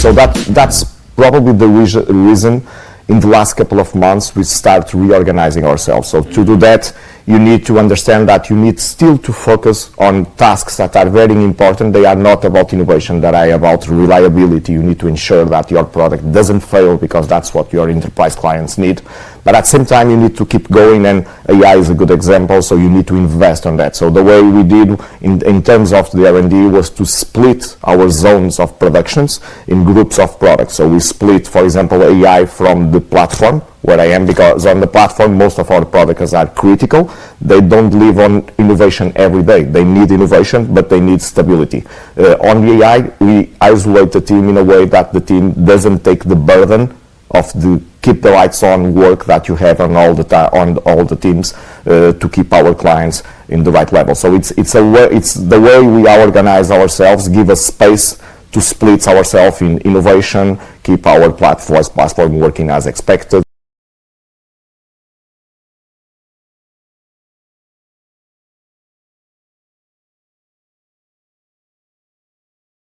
So that's probably the reason in the last couple of months we start reorganizing ourselves. So to do that, you need to understand that you need still to focus on tasks that are very important. They are not about innovation, that are about reliability. You need to ensure that your product doesn't fail, because that's what your enterprise clients need. But at the same time, you need to keep going, and AI is a good example, so you need to invest on that. So the way we did in terms of the R&D was to split our zones of productions in groups of products. So we split, for example, AI from the platform, where I am, because on the platform most of our products are critical. They don't live on innovation every day. They need innovation, but they need stability. On the AI, we isolate the team in a way that the team doesn't take the burden of the keep the lights on work that you have on all the teams to keep our clients in the right level. So it's the way we organize ourselves, give us space to split ourselves in innovation, keep our platform working as expected.